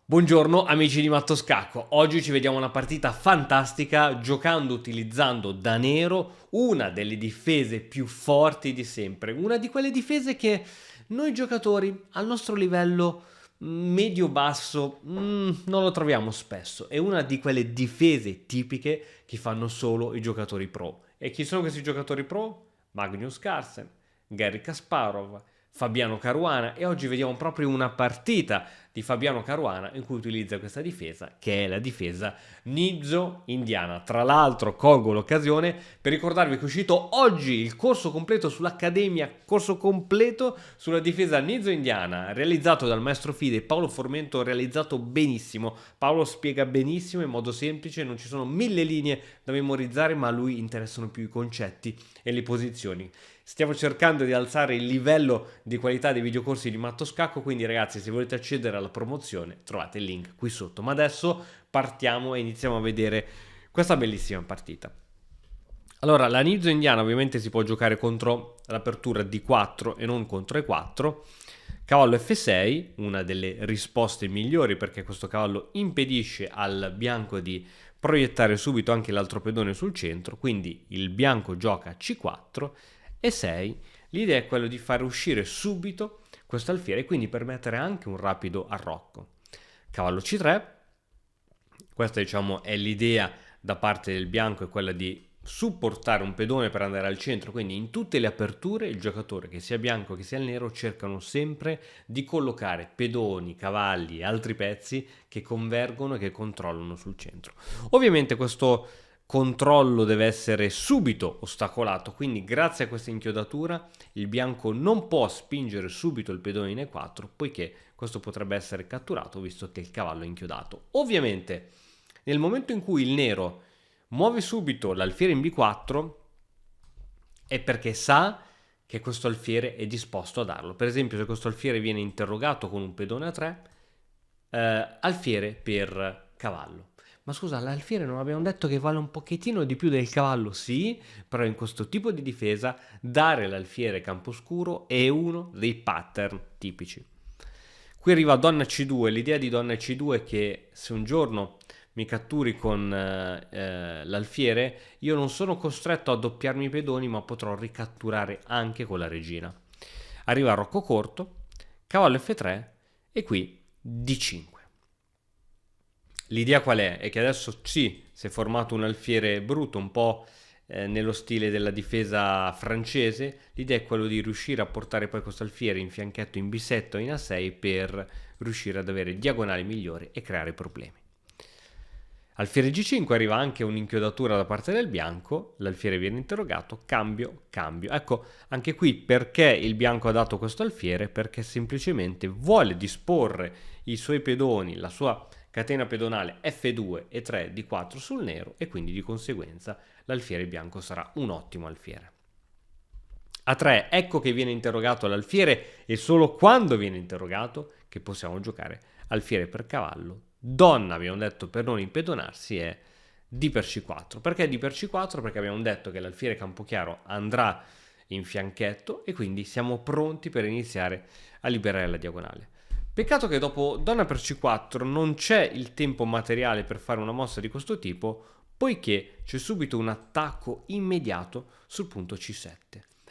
Buongiorno amici di Matto Scacco, oggi ci vediamo una partita fantastica giocando utilizzando da nero una delle difese più forti di sempre, una di quelle difese che noi giocatori al nostro livello medio-basso non lo troviamo spesso, è una di quelle difese tipiche che fanno solo i giocatori pro. E chi sono questi giocatori pro? Magnus Carlsen, Garry Kasparov, Fabiano Caruana, e oggi vediamo proprio una partita di Fabiano Caruana in cui utilizza questa difesa che è la difesa Nizzo Indiana. Tra l'altro colgo l'occasione per ricordarvi che è uscito oggi il corso completo sull'Accademia, corso completo sulla difesa Nizzo Indiana, realizzato dal maestro Fide Paolo Formento, realizzato benissimo. Paolo spiega benissimo in modo semplice, non ci sono 1000 linee da memorizzare, ma a lui interessano più i concetti e le posizioni. Stiamo cercando di alzare il livello di qualità dei videocorsi di Matto Scacco, quindi ragazzi, se volete accedere alla promozione trovate il link qui sotto. Ma adesso partiamo e iniziamo a vedere questa bellissima partita. Allora, la Nizzo Indiana ovviamente si può giocare contro l'apertura D4 e non contro E4. Cavallo F6, una delle risposte migliori perché questo cavallo impedisce al bianco di proiettare subito anche l'altro pedone sul centro, quindi il bianco gioca C4 e 6. L'idea è quella di fare uscire subito questo alfiere e quindi permettere anche un rapido arrocco. Cavallo C3, questa diciamo è l'idea da parte del bianco, è quella di supportare un pedone per andare al centro, quindi in tutte le aperture il giocatore che sia bianco che sia nero cercano sempre di collocare pedoni, cavalli e altri pezzi che convergono e che controllano sul centro. Ovviamente questo controllo deve essere subito ostacolato, quindi grazie a questa inchiodatura il bianco non può spingere subito il pedone in E4 poiché questo potrebbe essere catturato visto che il cavallo è inchiodato. Ovviamente nel momento in cui il nero muove subito l'alfiere in B4 è perché sa che questo alfiere è disposto a darlo. Per esempio se questo alfiere viene interrogato con un pedone a 3, alfiere per cavallo. Ma scusa, l'alfiere non abbiamo detto che vale un pochettino di più del cavallo? Sì, però in questo tipo di difesa dare l'alfiere camposcuro è uno dei pattern tipici. Qui arriva donna C2, l'idea di donna C2 è che se un giorno mi catturi con l'alfiere, io non sono costretto a doppiarmi i pedoni, ma potrò ricatturare anche con la regina. Arriva Rocco corto, cavallo F3 e qui D5. L'idea qual è? È che adesso sì, si è formato un alfiere brutto, un po' nello stile della difesa francese. L'idea è quello di riuscire a portare poi questo alfiere in fianchetto in B7 o in A6 per riuscire ad avere diagonali migliori e creare problemi. Alfiere G5 arriva anche un'inchiodatura da parte del bianco, l'alfiere viene interrogato, cambio, cambio. Ecco, anche qui perché il bianco ha dato questo alfiere? Perché semplicemente vuole disporre i suoi pedoni, la sua catena pedonale F2 e 3 di 4 sul nero e quindi di conseguenza l'alfiere bianco sarà un ottimo alfiere. A3, ecco che viene interrogato l'alfiere e solo quando viene interrogato che possiamo giocare alfiere per cavallo. Donna, abbiamo detto, per non impedonarsi è D per C4. Perché D per C4? Perché abbiamo detto che l'alfiere campochiaro andrà in fianchetto e quindi siamo pronti per iniziare a liberare la diagonale. Peccato che dopo donna per C4 non c'è il tempo materiale per fare una mossa di questo tipo, poiché c'è subito un attacco immediato sul punto C7.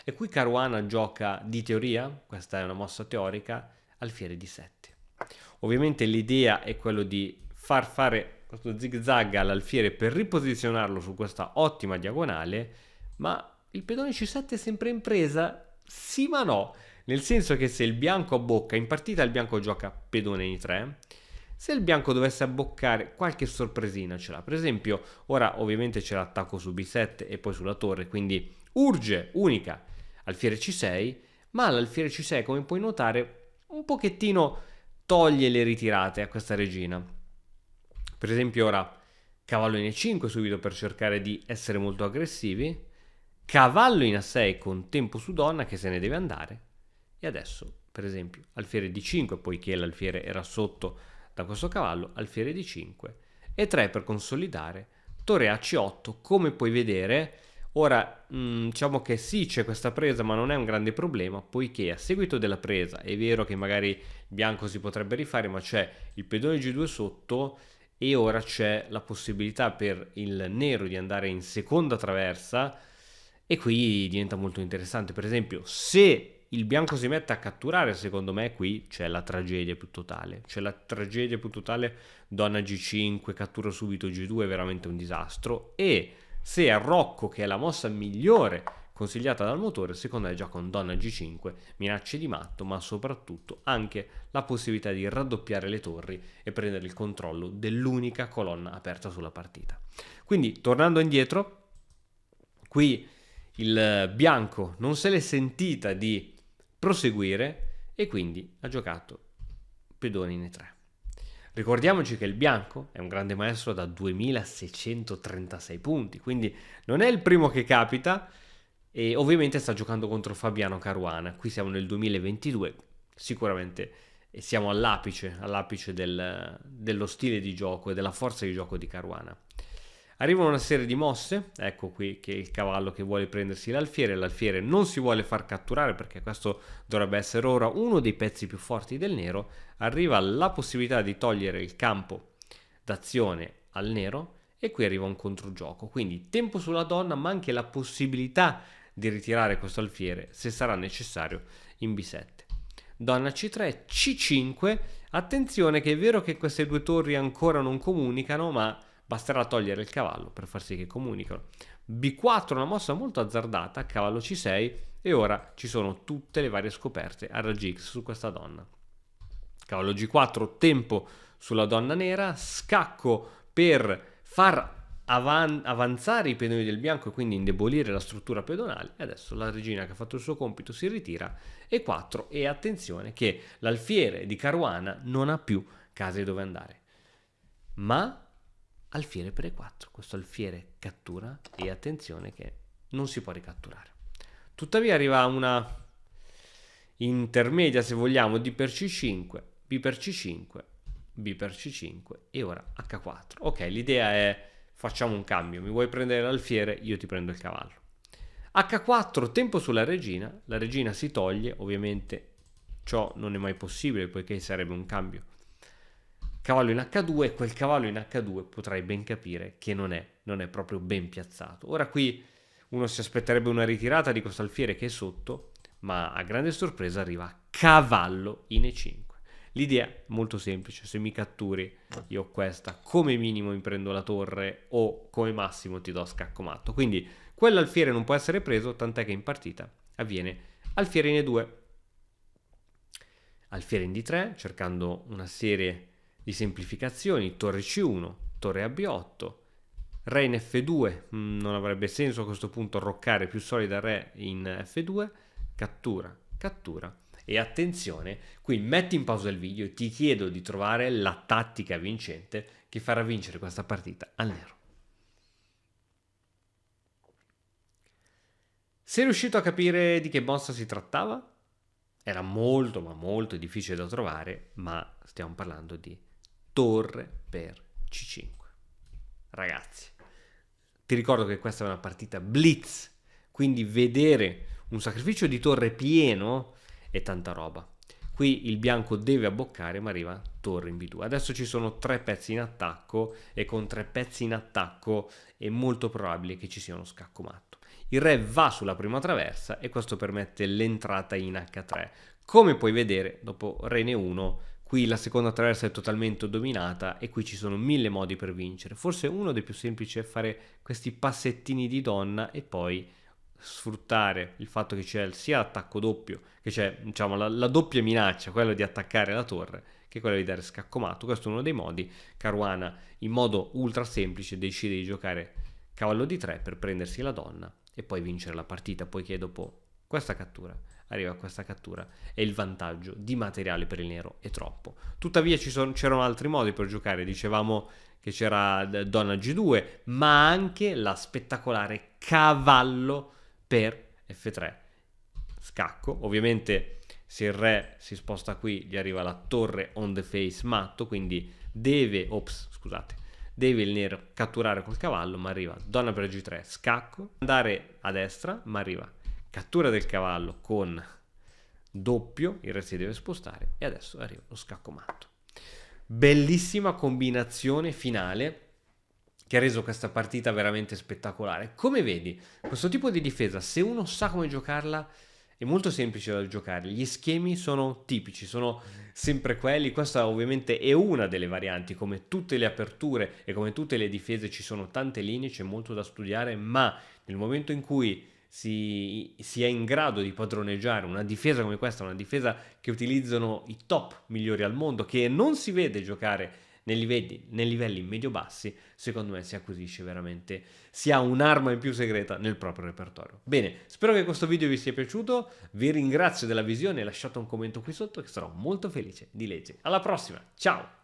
E qui Caruana gioca di teoria, questa è una mossa teorica, alfiere D7. Ovviamente l'idea è quello di far fare questo zig zag all'alfiere per riposizionarlo su questa ottima diagonale, ma il pedone C7 è sempre in presa? Sì ma no, nel senso che se il bianco abbocca, in partita il bianco gioca pedone in 3, se il bianco dovesse abboccare qualche sorpresina ce l'ha, per esempio ora ovviamente c'è l'attacco su B7 e poi sulla torre, quindi urge unica alfiere C6, ma l'alfiere C6 come puoi notare un pochettino toglie le ritirate a questa regina. Per esempio ora cavallo in E5 subito per cercare di essere molto aggressivi, cavallo in A6 con tempo su donna che se ne deve andare e adesso per esempio alfiere D5 poiché l'alfiere era sotto da questo cavallo, alfiere D5 e 3 per consolidare, torre a C8. Come puoi vedere Ora, diciamo che sì, c'è questa presa, ma non è un grande problema, poiché a seguito della presa, è vero che magari il bianco si potrebbe rifare, ma c'è il pedone G2 sotto e ora c'è la possibilità per il nero di andare in seconda traversa e qui diventa molto interessante. Per esempio, se il bianco si mette a catturare, secondo me qui c'è la tragedia più totale. C'è la tragedia più totale, donna G5, cattura subito G2, è veramente un disastro. E se arrocco, che è la mossa migliore consigliata dal motore, secondo me già con donna G5 minacce di matto, ma soprattutto anche la possibilità di raddoppiare le torri e prendere il controllo dell'unica colonna aperta sulla partita. Quindi, tornando indietro, qui il bianco non se l'è sentita di proseguire e quindi ha giocato pedone in E3. Ricordiamoci che il bianco è un grande maestro da 2636 punti, quindi non è il primo che capita e ovviamente sta giocando contro Fabiano Caruana. Qui siamo nel 2022, sicuramente siamo all'apice dello stile di gioco e della forza di gioco di Caruana. Arrivano una serie di mosse, ecco qui che il cavallo che vuole prendersi l'alfiere non si vuole far catturare perché questo dovrebbe essere ora uno dei pezzi più forti del nero, arriva la possibilità di togliere il campo d'azione al nero e qui arriva un controgioco, quindi tempo sulla donna ma anche la possibilità di ritirare questo alfiere se sarà necessario in B7. Donna C3, C5, attenzione che è vero che queste due torri ancora non comunicano ma basterà togliere il cavallo per far sì che comunicano. B4, una mossa molto azzardata, cavallo C6 e ora ci sono tutte le varie scoperte a raggi X su questa donna. Cavallo G4, tempo sulla donna nera, scacco per far avanzare i pedoni del bianco e quindi indebolire la struttura pedonale e adesso la regina che ha fatto il suo compito si ritira e 4 e attenzione che l'alfiere di Caruana non ha più case dove andare ma alfiere per E4, questo alfiere cattura e attenzione che non si può ricatturare. Tuttavia arriva una intermedia se vogliamo D per C5, B per C5, B per C5 e ora H4. Ok, l'idea è facciamo un cambio, mi vuoi prendere l'alfiere, io ti prendo il cavallo. H4, tempo sulla regina, la regina si toglie, ovviamente ciò non è mai possibile poiché sarebbe un cambio. Cavallo in H2 e quel cavallo in H2 potrai ben capire che non è proprio ben piazzato. Ora qui uno si aspetterebbe una ritirata di questo alfiere che è sotto, ma a grande sorpresa arriva cavallo in E5. L'idea è molto semplice, se mi catturi io ho questa, come minimo mi prendo la torre o come massimo ti do scacco matto. Quindi quell'alfiere non può essere preso, tant'è che in partita avviene alfiere in E2. Alfiere in D3, cercando una serie di semplificazioni, torre C1, torre a B8, re in F2, non avrebbe senso a questo punto arroccare più solida re in F2, cattura, cattura. E attenzione, qui metti in pausa il video e ti chiedo di trovare la tattica vincente che farà vincere questa partita al nero. Sei riuscito a capire di che mossa si trattava? Era molto ma molto difficile da trovare, ma stiamo parlando di torre per C5. Ragazzi, ti ricordo che questa è una partita blitz, quindi vedere un sacrificio di torre pieno è tanta roba. Qui il bianco deve abboccare ma arriva torre in B2. Adesso ci sono 3 pezzi in attacco e con 3 pezzi in attacco è molto probabile che ci sia uno scacco matto. Il re va sulla prima traversa e questo permette l'entrata in H3. Come puoi vedere, dopo re in E1, qui la seconda traversa è totalmente dominata e qui ci sono 1000 modi per vincere. Forse uno dei più semplici è fare questi passettini di donna e poi sfruttare il fatto che c'è sia l'attacco doppio, che c'è diciamo la doppia minaccia, quella di attaccare la torre, che quella di dare scacco matto. Questo è uno dei modi. Caruana in modo ultra semplice decide di giocare cavallo di 3 per prendersi la donna e poi vincere la partita, poiché dopo questa cattura arriva questa cattura e il vantaggio di materiale per il nero è troppo. Tuttavia c'erano altri modi per giocare, dicevamo che c'era donna G2, ma anche la spettacolare cavallo per F3. Scacco, ovviamente se il re si sposta qui gli arriva la torre on the face matto, quindi deve devi venire catturare col cavallo, ma arriva donna per G3, scacco, andare a destra, ma arriva cattura del cavallo con doppio, il re si deve spostare e adesso arriva lo scacco matto. Bellissima combinazione finale che ha reso questa partita veramente spettacolare. Come vedi, questo tipo di difesa, se uno sa come giocarla, è molto semplice da giocare. Gli schemi sono tipici, sono sempre quelli. Questa ovviamente è una delle varianti, come tutte le aperture e come tutte le difese ci sono tante linee, c'è molto da studiare, ma nel momento in cui si è in grado di padroneggiare una difesa come questa, una difesa che utilizzano i top migliori al mondo, che non si vede giocare nei livelli medio-bassi, secondo me si acquisisce veramente, si ha un'arma in più segreta nel proprio repertorio. Bene, spero che questo video vi sia piaciuto, vi ringrazio della visione, lasciate un commento qui sotto che sarò molto felice di leggere. Alla prossima, ciao!